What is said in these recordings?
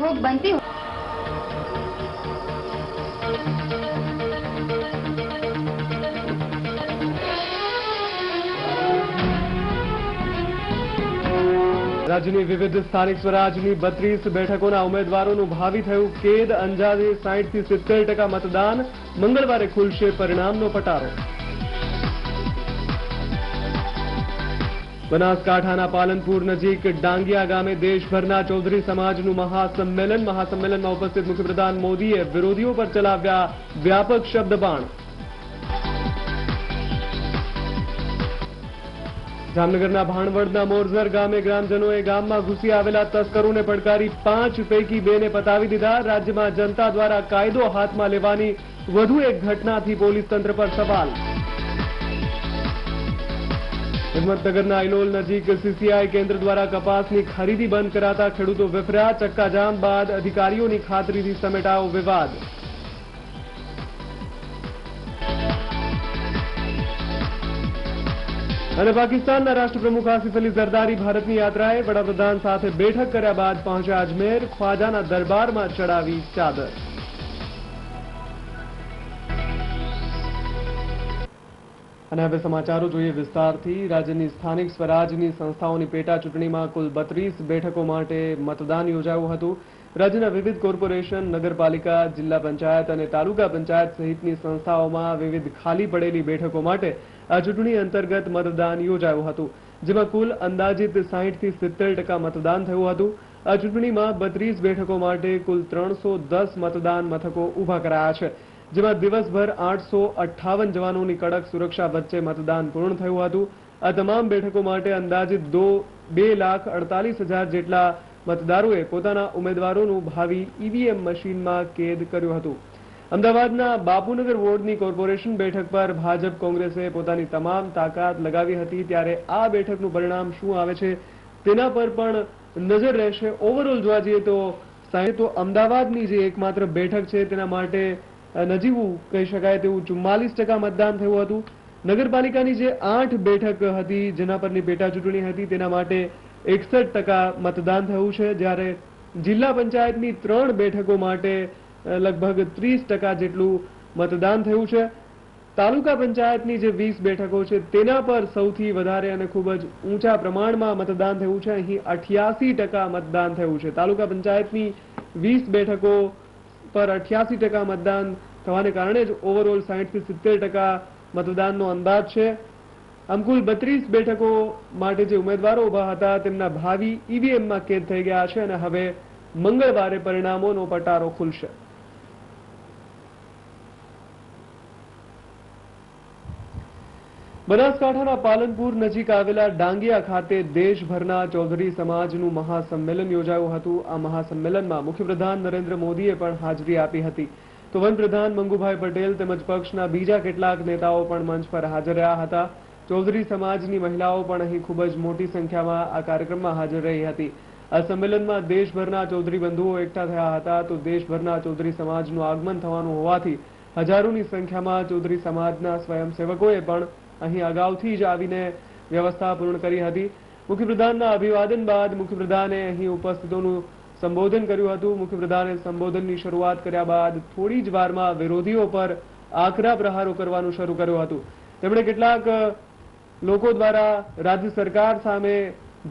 भोग बनती हो। રાજ્યની વિવિધ સ્થાનિક સ્વરાજની 32 બેઠકોના ઉમેદવારોનું ભાવિ થયું કેદ. અંદાજે 60 થી 70% મતદાન. મંગળવારે ખુલશે પરિણામનો પટારો. બનાસકાંઠાના પાલનપુર નજીક ડાંગિયા ગામે દેશભરના ચૌધરી સમાજનું મહાસંમેલનમાં ઉપસ્થિત મુખ્યપ્રધાન મોદીએ વિરોધીઓ પર ચલાવ્યા વ્યાપક શબ્દબાણ. જામનગરના ભાણવડના મોરઝર ગામે ગ્રામજનોએ ગામમાં ઘૂસી આવેલા તસ્કરોને પડકારી 5 પૈકી 2ને પતાવી દીધા. રાજ્યમાં જનતા દ્વારા કાયદો હાથમાં લેવાની વધુ એક ઘટનાથી પોલીસ તંત્ર પર સવાલ. હિંમતનગરના ઇલોલ નજીક સીસીઆઈ કેન્દ્ર દ્વારા કપાસની ખરીદી બંધ કરાતા ખેડૂતો વિફર્યા. ચક્કાજામ બાદ અધિકારીઓની ખાતરીથી સમેટાયો વિવાદ. અને પાકિસ્તાનના રાષ્ટ્રપ્રમુખ આસિફ અલી ઝરદારી ભારતની યાત્રાએ વડાપ્રધાન સાથે બેઠક કર્યા બાદ પહોંચ્યા અજમેર. ખ્વાજાના દરબારમાં ચડાવી ચાદર. અને હવે સમાચારો જોઈએ વિસ્તારથી. રાજ્યની સ્થાનિક સ્વરાજની સંસ્થાઓની પેટા ચૂંટણીમાં કુલ 32 બેઠકો માટે મતદાન યોજાયું હતું. રાજ્યના વિવિધ કોર્પોરેશન, નગરપાલિકા, જિલ્લા પંચાયત અને તાલુકા પંચાયત સહિતની સંસ્થાઓમાં વિવિધ ખાલી પડેલી બેઠકો માટે આ ચૂંટણી અંતર્ગત મતદાન યોજાયું હતું, જેમાં કુલ અંદાજિત 60 થી 70% મતદાન થયું હતું. આ ચૂંટણીમાં 32 બેઠકો માટે કુલ 310 મતદાન મથકો ઊભા કરાયા છે, જેમાં દિવસભર 858 જવાનોની કડક સુરક્ષા વચ્ચે મતદાન પૂર્ણ થયું હતું. આ તમામ બેઠકો માટે અંદાજિત 2,48,000 જેટલા મતદારોએ પોતાના ઉમેદવારોનું ભાવિ ઈવીએમ મશીનમાં કેદ કર્યું હતું. અમદાવાદના બાપુનગર વોર્ડની કોર્પોરેશન બેઠક પર ભાજપ કોંગ્રેસે પોતાની તમામ તાકાત લગાવી હતી, ત્યારે આ બેઠકનું પરિણામ શું આવે છે તેના પર પણ નજર રહેશે. ઓવરઓલ જોવા જઈએ તો અમદાવાદની જે એકમાત્ર બેઠક છે તેના માટે નજીવું કહી શકાય તેવું 44% મતદાન થયું હતું. નગરપાલિકાની જે 8 બેઠક હતી જેના પરની પેટા ચૂંટણી હતી તેના માટે 61% મતદાન થયું છે, જ્યારે જિલ્લા પંચાયતની 3 બેઠકો માટે લગભગ 30% જેટલું મતદાન થયું છે. તાલુકા પંચાયતની જે 20 બેઠકો છે તેના પર સૌથી વધારે અને ખૂબ જ ઊંચા પ્રમાણમાં મતદાન થયું છે. અહીં 88% મતદાન થયું છે. તાલુકા પંચાયતની 20 બેઠકો પર 88% મતદાન થવાને કારણે જ ઓવરઓલ 60 થી 70% મતદાનનો અંદાજ છે. આમ કુલ 32 બેઠકો માટે જે ઉમેદવારો ઉભા હતા તેમના ભાવિ ઈવીએમમાં કેદ થઈ ગયા છે અને હવે મંગળવારે પરિણામોનો પટારો ખુલશે. બનાસકાંઠાના પાલનપુર નજીક આવેલા ડાંગિયા ખાતે દેશભરના ચૌધરી સમાજનું મહાસંમેલન યોજાયું હતું. આ મહાસંમેલનમાં મુખ્યપ્રધાન નરેન્દ્ર મોદીએ પણ હાજરી આપી હતી, તો વનપ્રધાન મંગુભાઈ પટેલ તેમજ પક્ષના બીજા કેટલાક નેતાઓ પણ મંચ પર હાજર રહ્યા હતા. ચૌધરી સમાજની મહિલાઓ પણ અહીં ખૂબ જ મોટી સંખ્યામાં આ કાર્યક્રમમાં હાજર રહી હતી. આ સંમેલનમાં દેશભરના ચૌધરી બંધુઓ એકઠા થયા હતા, તો દેશભરના ચૌધરી સમાજનું આગમન થવાનું હોવાથી હજારોની સંખ્યામાં ચૌધરી સમાજના સ્વયંસેવકોએ પણ અહીં અગાઉથી જ આવીને વ્યવસ્થા પૂર્ણ કરી હતી. મુખ્યપ્રધાનના અભિવાદન બાદ મુખ્યપ્રધાને અહીં ઉપસ્થિતોનું સંબોધન કર્યું હતું. મુખ્યપ્રધાને સંબોધનની શરૂઆત કર્યા બાદ થોડી જ વારમાં વિરોધીઓ પર આકરા પ્રહારો કરવાનું શરૂ કર્યું હતું. તેમણે કેટલાક લોકો દ્વારા રાજ્ય સરકાર સામે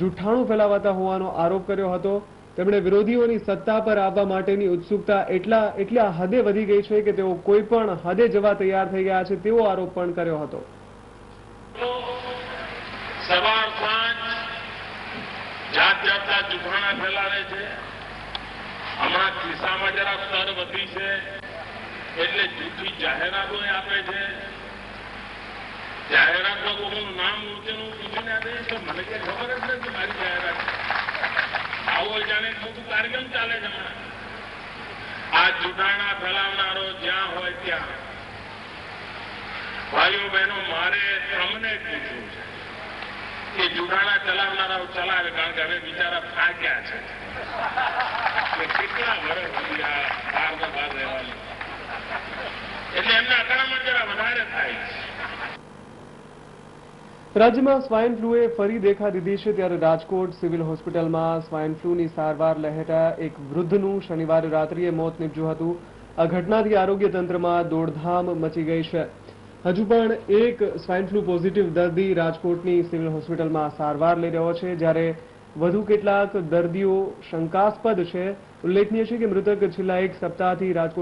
જૂઠાણું ફેલાવાતા હોવાનો આરોપ કર્યો હતો. તેમણે વિરોધીઓની સત્તા પર આવવા માટેની ઉત્સુકતા એટલા હદે વધી ગઈ છે કે તેઓ કોઈ પણ હદે જવા તૈયાર થઈ ગયા છે તેવો આરોપ પણ કર્યો હતો. સવાર સાંજ જાત જાતના જુઠાણા ફેલાવે છે. હમણાં ખિસ્સામાં જરા સ્તર વધી છે એટલે જૂઠી જાહેરાતો આપે છે. જાહેરાતમાં કોઈનું નામ મૂર્તિનું પૂછીને આપે તો મને કઈ ખબર જ નથી મારી જાહેરાત. આવો જાણે મોટું કાર્યક્રમ ચાલે છે. આ જુઠાણા ફેલાવનારો જ્યાં હોય ત્યાં ભાઈઓ બહેનો મારે તમને પૂછવું છે કે જુઠાણા ચલાવનારાઓ ચલાવે, કારણ કે હવે બિચારા થાક્યા છે. કેટલા વર્ષ સુધી આ બહાર રહેવાની એટલે એમના અથડામણ જરા વધારે થાય છે. રાજ્યમાં સ્વાઇન ફ્લૂએ ફરી દેખા દીધી છે ત્યારે રાજકોટ સિવિલ હોસ્પિટલમાં સ્વાઇન ફ્લૂની સારવાર લહેટા એક વૃદ્ધનું શનિવારે રાત્રિએ મોત નીપજ્યું હતું. આ ઘટનાથી આરોગ્ય તંત્રમાં દોડધામ મચી ગઈ છે. હજુ પણ એક સ્વાઇન ફ્લૂ પોઝિટિવ દર્દી રાજકોટની સિવિલ હોસ્પિટલમાં સારવાર લઈ રહ્યો છે, જ્યારે વધુ કેટલાક દર્દીઓ શંકાસ્પદ છે. ઉલ્લેખનીય છે કે મૃતક છેલ્લા એક સપ્તાહથી રાજકોટ